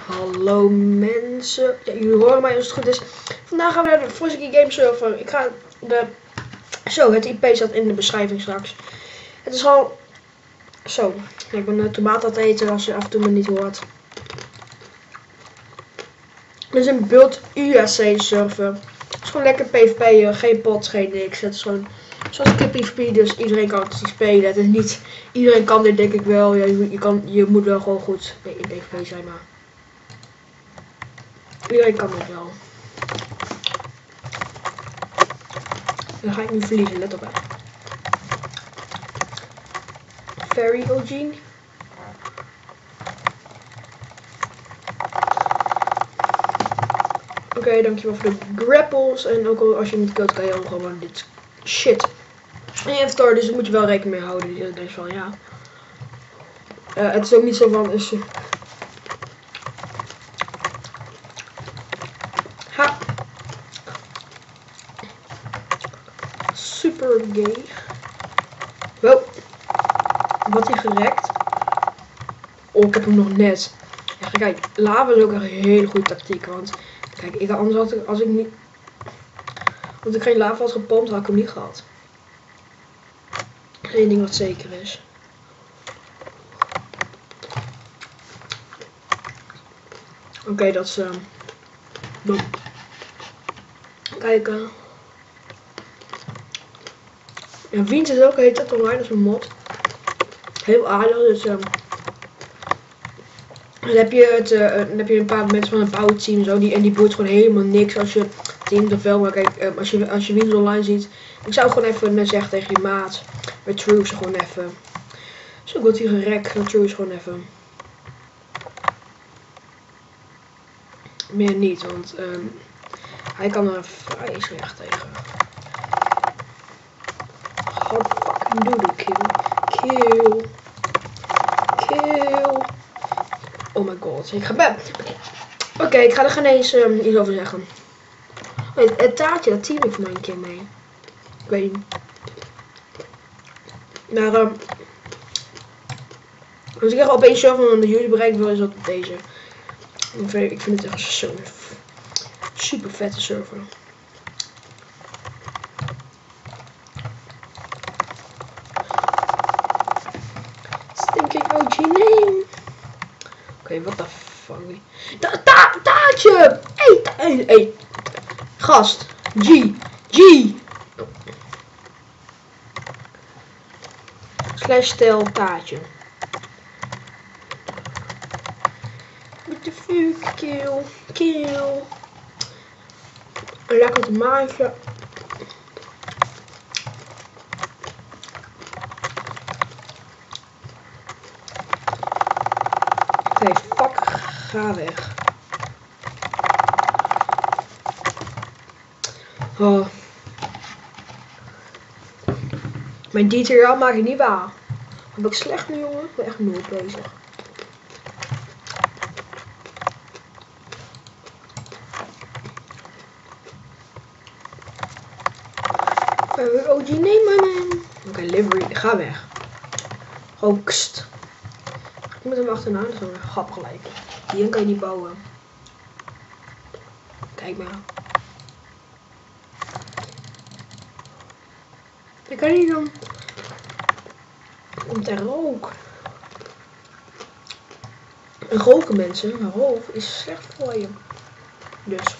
Hallo mensen. Ja, jullie horen mij als het goed is. Vandaag gaan we naar de Fuzzy Game server. Ik ga het IP staat in de beschrijving straks. Het is al zo. Ja, ik ben tomaat aan het eten als je af en toe me niet hoort. Het is een Build USC server. Het is gewoon lekker PvP, geen pots, geen niks. Het is gewoon zoals PvP, dus iedereen kan het spelen. Het is niet, iedereen kan dit denk ik wel. Ja, je moet wel gewoon goed in PvP zijn, maar iedereen kan het wel. Dan ga ik nu verliezen, let op hè. Very OG. Oké, dankjewel voor de grapples. En ook al als je niet kunt, kan je ook gewoon dit shit in je inventory. Dus daar moet je wel rekening mee houden. Dus ik denk van ja. Het is ook niet zo van. Ha! Super gay. Wow. Wat hij gerekt. Oh, ik heb hem nog net. Ja, kijk, lava is ook een hele goede tactiek. Want kijk, anders had ik, als ik geen lava had gepompt, had ik hem niet gehad. Eén ding wat zeker is. Oké, dat is dom. Kijk, ja, Wiens is ook heet dat online, dat is een mod. Heel aardig, dus dan heb je een paar mensen van een bouwteam en zo, die boeit gewoon helemaal niks als je teamt of wel. Maar kijk, als je Wiens online ziet, ik zou gewoon even net zeggen tegen je maat, met True gewoon even. Zo wordt hij gerekt, met True gewoon even. Meer niet, want hij kan er vrij slecht tegen. God fucking doodle kill. Kill. Oh my god, ik ga Oké, ik ga er geen eens iets over zeggen. Het taartje, dat team ik voor mij een keer mee. Ik weet niet. Maar als ik echt opeens server van de jullie bereikt wil, is dat deze. Ik vind het echt zo'n super vette server. Stinking OG name. Oké, what the fuck. Taartje! Hey. Gast. G. Slash stel taartje. What the fuck, kill. Een lekker tomaatje. Oké, fuck, ga weg. Oh. Mijn detail maak ik niet waar. Ben ik slecht nu, jongen? Ik ben echt nooit bezig. OG nee man. Oké, livery, ga weg. Hoogst. Ik moet hem achterna, dat is een grap gelijk. Hier kan je niet bouwen. Kijk maar. Ik kan niet dan. Komt er rook. En roken mensen, maar rook is slecht voor je. Dus.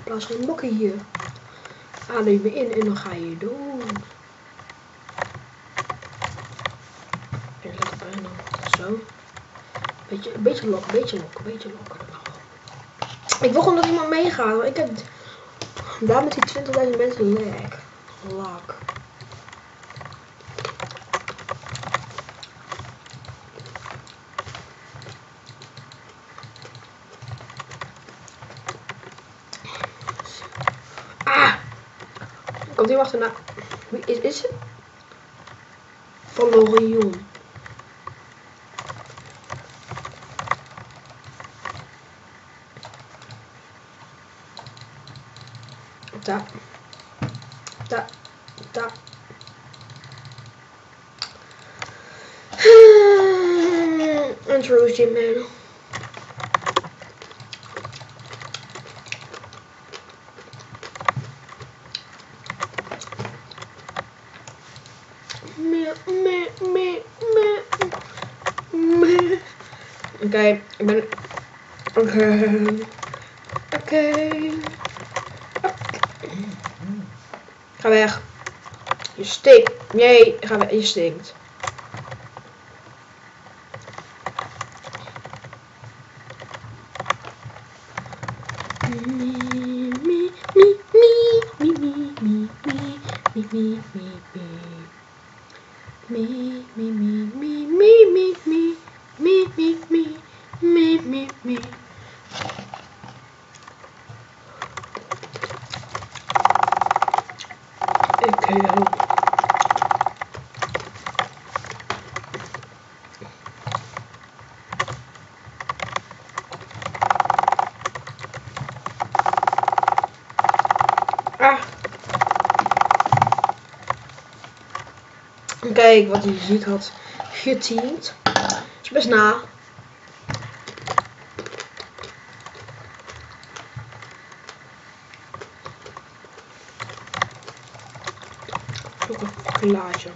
Plaats geen mokkie hier. Adem je in en dan ga je doen. En let op en dan zo. Beetje lokken. Ik wil gewoon dat iemand meegaat, want ik heb daar met die 20.000 mensen lag. Komt iemand achterna? Wie is het? Van Lorion. Daar. bedankt Roosje man. Oké, ik ben... Oké. Ga weg. Je stinkt. Nee, ga weg. Je stinkt. Kijk wat hij ziek had geteamd. Is best na. Ook een glaasje.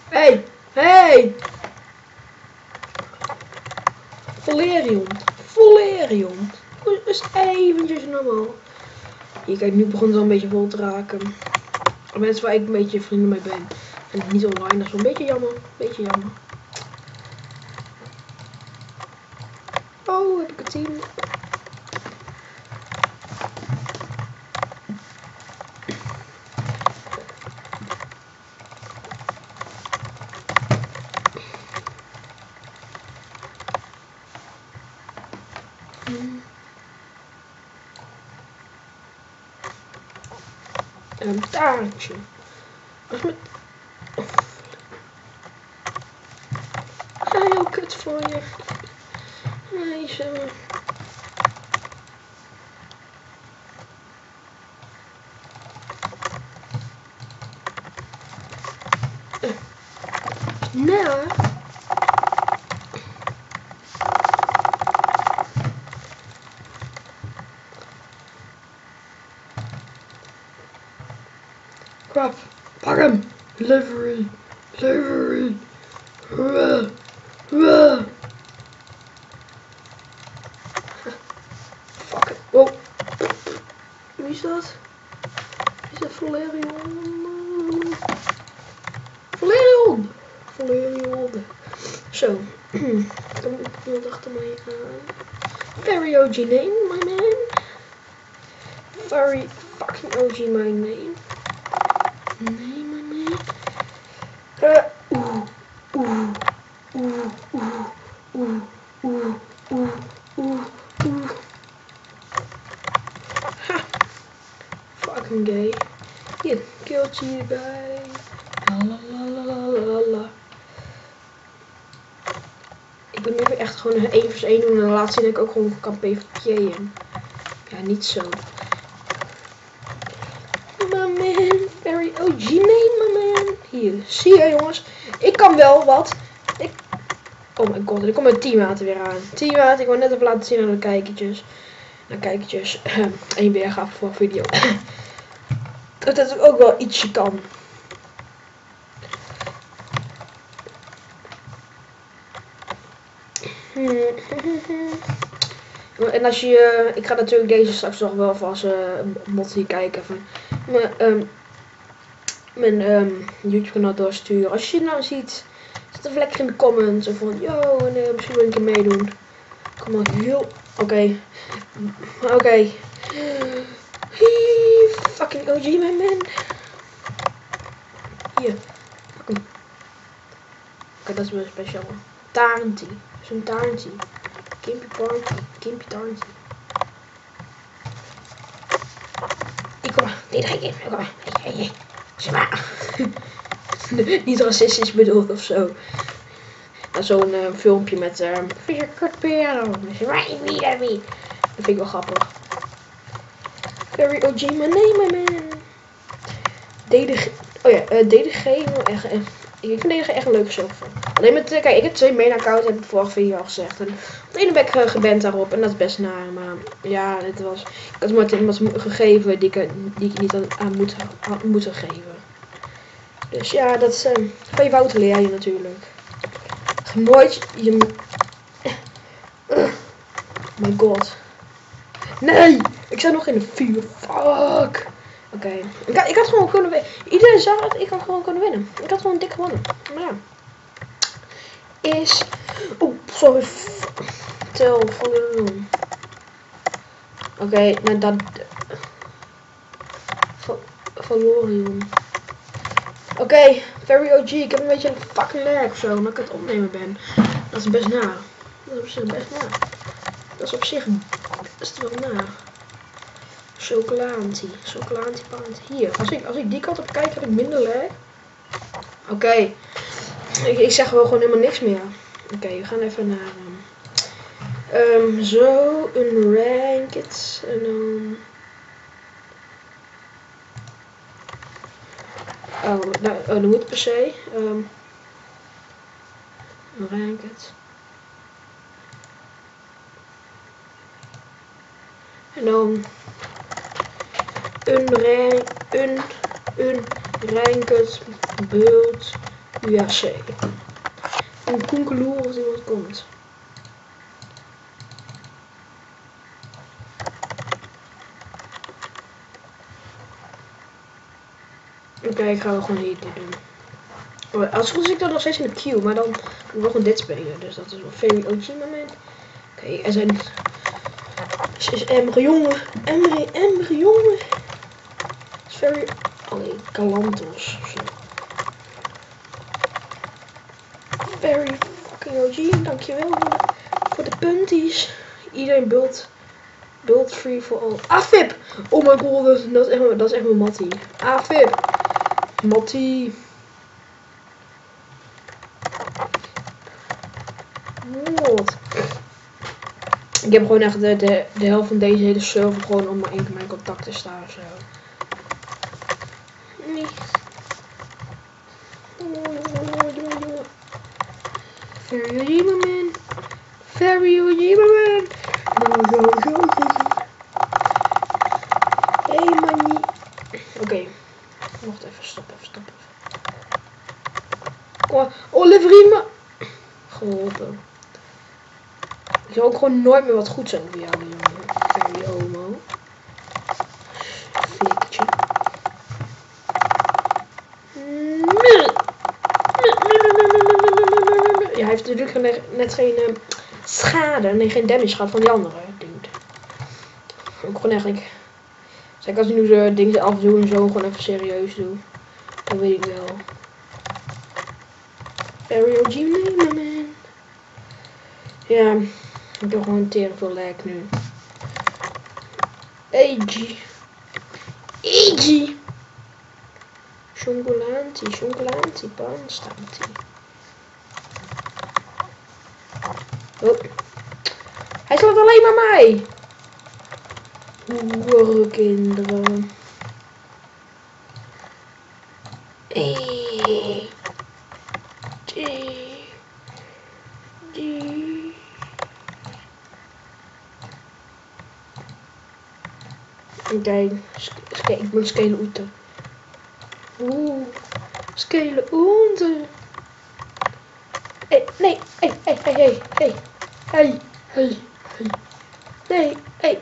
Hey, hey! Valerion. Is eventjes normaal. Hier, kijk, nu begon het al een beetje vol te raken. Mensen waar ik een beetje vrienden mee ben. En niet online, dat is wel een beetje jammer. Oh, heb ik een team? Een taartje. Heel kut voor je. Nee, zo. Nou. Crap. Pak hem. Delivery. Fuck it. Oh. Wie is dat? Is dat Valerion? Valerion. Zo. Dan iemand achter mij aan. Very OG name, my man. Very fucking OG my name. Nee, my man. Ha. Fucking gay. Hier, keeltje hierbij. Lalalala. Ik ben nu weer echt gewoon een 1 vs 1 doen en laat zien dat ik ook gewoon kan PvP'en. Ja, niet zo. My man, very OG name, my man. Hier, zie je jongens. Ik kan wel wat. Oh my god, er komt mijn teammaten weer aan. Teammaat, ik wil net even laten zien aan de kijkertjes. En weergave voor een video. Dat het ook wel ietsje kan. En als je, ik ga natuurlijk deze straks nog wel vast mod hier kijken van mijn YouTube kanaal doorsturen. Als je het nou ziet, zet even lekker in de comments of van yo en misschien wil ik een keer meedoen. Kom maar heel, oké. Fucking OG my man. Hier, pak hem. Oké, dat is wel speciaal. Taarntie, zo'n taarntie. Kimpy taarntie. Ik kom maar, dit ga ik in. Kom maar. Zwaar. Niet racistisch bedoeld of zo. Zo'n filmpje met Fisher Cut Piano. Dat vind ik wel grappig. Very OG, my name, my man. DDG. Oh ja, DDG. Ik vind DDG echt een leuke server. Alleen met, kijk, ik heb 2 main accounts, heb ik vorige video al gezegd. En op de ene ben ik geband daarop en dat is best naar. Maar ja, dit was. Ik had maar iemand gegeven die ik niet aan had moeten geven. Dus ja, dat is van je fouten leer je natuurlijk. Nooit je. Oh my god. Nee! Ik zat nog in de vuur. Fuck! Oké. Ik had gewoon kunnen winnen. Iedereen zag het, ik had gewoon kunnen winnen. Ik had gewoon dik gewonnen. Maar ja. Is. Oh, sorry. Tel van. Oké, nou dat. Valorium. Oké, Very OG. Ik heb een beetje een fucking lag of zo, omdat ik het opnemen ben. Dat is best na. Dat is op zich best na. Dat is op zich best wel na. Chocolantie. Chocolantie paard. Hier, als ik die kant op kijk, heb ik minder lag. Oké. Ik zeg wel gewoon helemaal niks meer. Oké, we gaan even naar. Zo, een ranked. En dan. Dat moet per se. Ranked. En dan een ranked beeld UAC. En koenkeloer als iemand komt. Oké, ik ga gewoon hier dit doen. Oh, als het goed is, ik dan nog steeds in de queue, maar dan moet ik wel gewoon dit spelen. Dus dat is wel very OG moment. Oké, er zijn. Is Emre jongen. Emre jongen. Is very. Allee, Galantos ofzo. Very fucking OG. Dankjewel voor de punties. Iedereen build free for all. Afip! Oh my god, dat is echt mijn mattie. Afip! Mattie. Wat? Ik heb gewoon echt de helft van deze hele server gewoon om mijn contact te staan ofzo. Nee. Very OG man. Very OG man. Hey manie. Oké. Wacht even, stop even. Oh, Liverima. Geholpen. Ik zou ook gewoon nooit meer wat goed zijn voor jou, jongen. Very homo. Flikkertje. Ja, hij heeft natuurlijk net geen schade, nee, geen damage gehad van die andere dude. Ook gewoon eigenlijk. Zeg, als ik nu zo dingen afdoe en zo gewoon even serieus doe, dan weet ik wel. Very OG man. Ja, ik heb gewoon tering veel lag nu. AG. Chocolantie, panstantie. Oh. Hij slaat alleen maar mij. Hoerenkinderen. Kijk, ik moet scalen uten. Scalen uten. Nee, hey.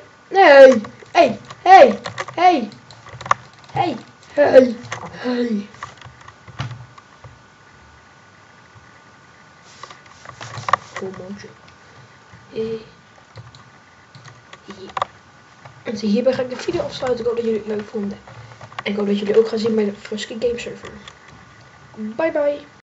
Kom montje. En hierbij ga ik de video afsluiten. Ik hoop dat jullie het leuk vonden. En ik hoop dat jullie ook gaan zien bij de Frisky Game Server. Bye bye.